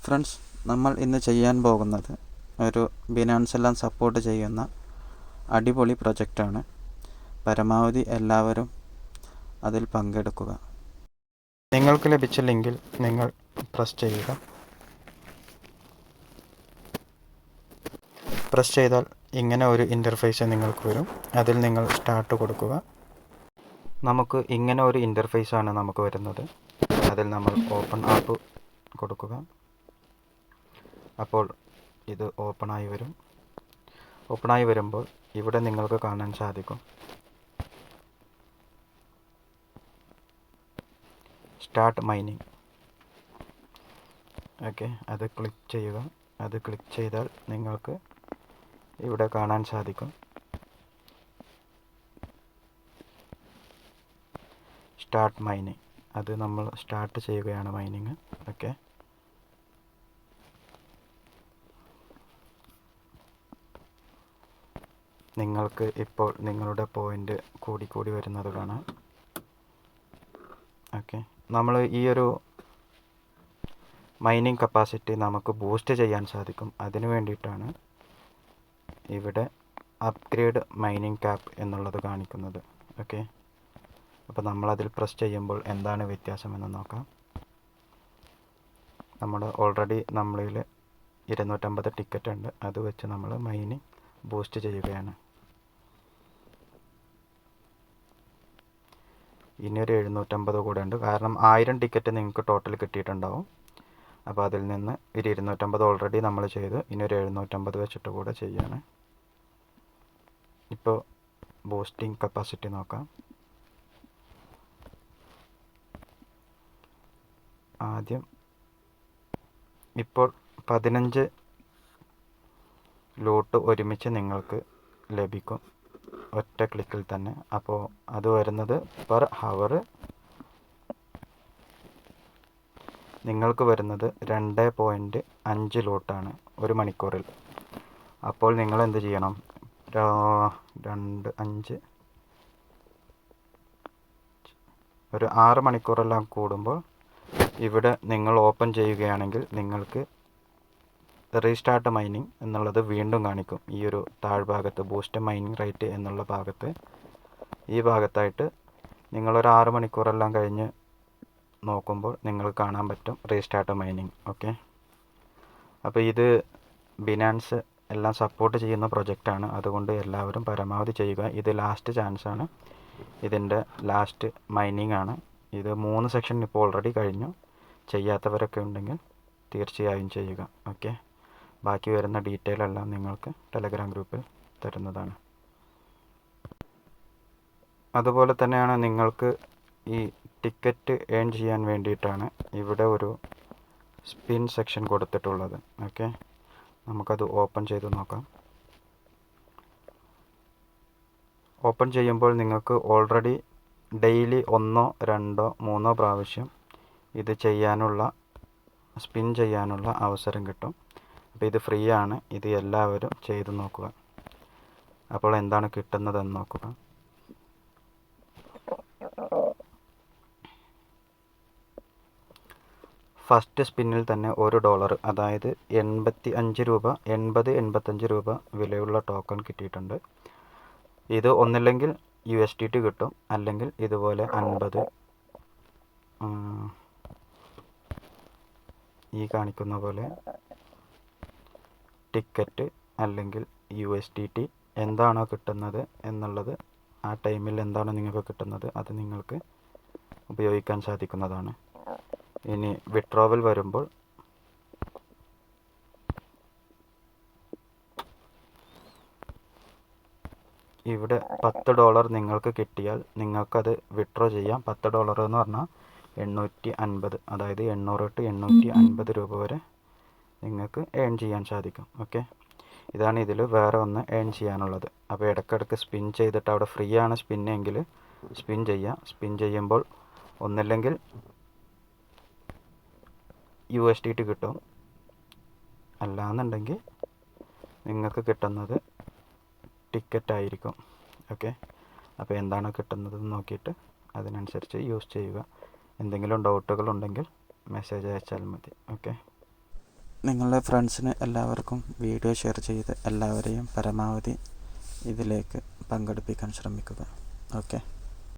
Friends, നമ്മൾ ഇന്ന് ചെയ്യാൻ പോകുന്നത് ഒരു ബിനാൻസ് എല്ലാം സപ്പോർട്ട് ചെയ്യുന്ന അടിപൊളി പ്രൊജക്റ്റാണ്. പരമാവധി എല്ലാവരും അതിൽ പങ്കെടുക്കുക. നിങ്ങൾക്ക് ലഭിച്ച ലിങ്കിൽ നിങ്ങൾ പ്രസ് ചെയ്യുക. പ്രസ് ചെയ്താൽ ഇങ്ങനെ ഒരു ഇൻ്റർഫേസ് നിങ്ങൾക്ക് വരും. അതിൽ നിങ്ങൾ സ്റ്റാർട്ട് കൊടുക്കുക. നമുക്ക് ഇങ്ങനെ ഒരു ഇൻ്റർഫേസാണ് നമുക്ക് വരുന്നത്. അതിൽ നമ്മൾ ഓപ്പൺ ആപ്പ് കൊടുക്കുക. അപ്പോൾ ഇത് ഓപ്പണായി വരും. ഓപ്പണായി വരുമ്പോൾ ഇവിടെ നിങ്ങൾക്ക് കാണാൻ സാധിക്കും സ്റ്റാർട്ട് മൈനിങ്. ഓക്കെ, അത് ക്ലിക്ക് ചെയ്യുക. അത് ക്ലിക്ക് ചെയ്താൽ നിങ്ങൾക്ക് ഇവിടെ കാണാൻ സാധിക്കും സ്റ്റാർട്ട് മൈനിങ്. അത് നമ്മൾ സ്റ്റാർട്ട് ചെയ്യുകയാണ് മൈനിങ്. ഓക്കെ, നിങ്ങൾക്ക് ഇപ്പോൾ നിങ്ങളുടെ പോയിൻ്റ് കൂടി വരുന്നത് കാണാം. ഓക്കെ, നമ്മൾ ഈ ഒരു മൈനിങ് കപ്പാസിറ്റി നമുക്ക് ബൂസ്റ്റ് ചെയ്യാൻ സാധിക്കും. അതിനു വേണ്ടിയിട്ടാണ് ഇവിടെ അപ്ഗ്രേഡ് മൈനിങ് ക്യാപ്പ് എന്നുള്ളത് കാണിക്കുന്നത്. ഓക്കെ, അപ്പോൾ നമ്മളതിൽ പ്രസ് ചെയ്യുമ്പോൾ എന്താണ് വ്യത്യാസമെന്ന് നോക്കാം. ഓൾറെഡി നമ്മളിൽ 250 ടിക്കറ്റ് ഉണ്ട്. അത് വെച്ച് നമ്മൾ മൈനിങ് ബൂസ്റ്റ് ചെയ്യുകയാണ്. ഇനിയൊരു 750 കൂടെ ഉണ്ട്. കാരണം 1000 ടിക്കറ്റ് നിങ്ങൾക്ക് ടോട്ടൽ കിട്ടിയിട്ടുണ്ടാവും. അപ്പോൾ അതിൽ നിന്ന് ഒരു 250 ഓൾറെഡി നമ്മൾ ചെയ്തു. ഇനി ഒരു 750 വെച്ചിട്ട് കൂടെ ചെയ്യാണ്. ഇപ്പോൾ ബൂസ്റ്റിംഗ് കപ്പാസിറ്റി നോക്കാം. ആദ്യം ഇപ്പോൾ 15 ലൂട്ട് ഒരുമിച്ച് നിങ്ങൾക്ക് ലഭിക്കും ഒറ്റ ക്ലിക്കിൽ തന്നെ. അപ്പോൾ അത് വരുന്നത് പെർ ഹവർ നിങ്ങൾക്ക് വരുന്നത് 2.5 ലൂട്ടാണ് ഒരു മണിക്കൂറിൽ. അപ്പോൾ നിങ്ങൾ എന്ത് ചെയ്യണം? 2 5 ഒരു 6 മണിക്കൂറെല്ലാം കൂടുമ്പോൾ ഇവിടെ നിങ്ങൾ ഓപ്പൺ ചെയ്യുകയാണെങ്കിൽ നിങ്ങൾക്ക് റീസ്റ്റാർട്ട് മൈനിങ് എന്നുള്ളത് വീണ്ടും കാണിക്കും. ഈ ഒരു താഴ്ഭാഗത്ത് ബൂസ്റ്റ് മൈനിങ് റേറ്റ് എന്നുള്ള ഭാഗത്ത്, ഈ ഭാഗത്തായിട്ട് നിങ്ങളൊരു 6 മണിക്കൂറെല്ലാം കഴിഞ്ഞ് നോക്കുമ്പോൾ നിങ്ങൾക്ക് കാണാൻ പറ്റും റീസ്റ്റാർട്ട് മൈനിങ്. ഓക്കെ, അപ്പോൾ ഇത് ബിനാൻസ് എല്ലാം സപ്പോർട്ട് ചെയ്യുന്ന പ്രൊജക്റ്റാണ്. അതുകൊണ്ട് എല്ലാവരും പരമാവധി ചെയ്യുക. ഇത് ലാസ്റ്റ് ചാൻസാണ്. ഇതിൻ്റെ ലാസ്റ്റ് മൈനിങ് ആണ്. ഇത് 3 സെക്ഷൻ ഇപ്പോൾ ഓൾറെഡി കഴിഞ്ഞു. ചെയ്യാത്തവരൊക്കെ ഉണ്ടെങ്കിൽ തീർച്ചയായും ചെയ്യുക. ഓക്കെ, ബാക്കി വരുന്ന ഡീറ്റെയിൽ എല്ലാം നിങ്ങൾക്ക് ടെലഗ്രാം ഗ്രൂപ്പിൽ തരുന്നതാണ്. അതുപോലെ തന്നെയാണ് നിങ്ങൾക്ക് ഈ ടിക്കറ്റ് ഏൺ ചെയ്യാൻ വേണ്ടിയിട്ടാണ് ഇവിടെ ഒരു സ്പിൻ സെക്ഷൻ കൊടുത്തിട്ടുള്ളത്. ഓക്കെ, നമുക്കത് ഓപ്പൺ ചെയ്ത് നോക്കാം. ഓപ്പൺ ചെയ്യുമ്പോൾ നിങ്ങൾക്ക് ഓൾറെഡി ഡെയിലി 1 2 3 പ്രാവശ്യം ഇത് ചെയ്യാനുള്ള സ്പിൻ ചെയ്യാനുള്ള അവസരം കിട്ടും. അപ്പോൾ ഇത് ഫ്രീ ആണ്. ഇത് എല്ലാവരും ചെയ്ത് നോക്കുക. അപ്പോൾ എന്താണ് കിട്ടുന്നതെന്ന് നോക്കുക. ഫസ്റ്റ് സ്പിന്നിൽ തന്നെ $1, അതായത് 85 രൂപ 85 രൂപ വിലയുള്ള ടോക്കൺ കിട്ടിയിട്ടുണ്ട്. ഇത് ഒന്നില്ലെങ്കിൽ USDT കിട്ടും, അല്ലെങ്കിൽ ഇതുപോലെ 50 ഈ കാണിക്കുന്ന പോലെ ടിക്കറ്റ് അല്ലെങ്കിൽ USDT എന്താണോ കിട്ടുന്നത് എന്നുള്ളത്, ആ ടൈമിൽ എന്താണോ നിങ്ങൾക്ക് കിട്ടുന്നത് അത് നിങ്ങൾക്ക് ഉപയോഗിക്കാൻ സാധിക്കുന്നതാണ്. ഇനി വിഡ്രോവൽ വരുമ്പോൾ ഇവിടെ $10 നിങ്ങൾക്ക് കിട്ടിയാൽ നിങ്ങൾക്കത് വിഡ്രോ ചെയ്യാം. $10 എന്ന് പറഞ്ഞാൽ 850, അതായത് 800 to 850 രൂപ വരെ നിങ്ങൾക്ക് ഏൺ ചെയ്യാൻ സാധിക്കും. ഓക്കെ, ഇതാണ് ഇതിൽ വേറെ ഒന്ന് ഏൺ ചെയ്യാനുള്ളത്. അപ്പോൾ ഇടയ്ക്കിടയ്ക്ക് സ്പിൻ ചെയ്തിട്ട്, അവിടെ ഫ്രീ ആണ് സ്പിന്നെങ്കിൽ സ്പിൻ ചെയ്യുക. സ്പിൻ ചെയ്യുമ്പോൾ ഒന്നില്ലെങ്കിൽ USDT കിട്ടും, അല്ലാന്നുണ്ടെങ്കിൽ നിങ്ങൾക്ക് കിട്ടുന്നത് ടിക്കറ്റ് ആയിരിക്കും. ഓക്കെ, അപ്പോൾ എന്താണോ കിട്ടുന്നത് നോക്കിയിട്ട് അതിനനുസരിച്ച് യൂസ് ചെയ്യുക. എന്തെങ്കിലും ഡൗട്ടുകൾ ഉണ്ടെങ്കിൽ മെസ്സേജ് അയച്ചാൽ മതി. ഓക്കെ. നിങ്ങളുടെ ഫ്രണ്ട്സിന് എല്ലാവർക്കും വീഡിയോ ഷെയർ ചെയ്ത് എല്ലാവരെയും പരമാവധി ഇതിലേക്ക് പങ്കെടുപ്പിക്കാൻ ശ്രമിക്കുക. ഓക്കെ.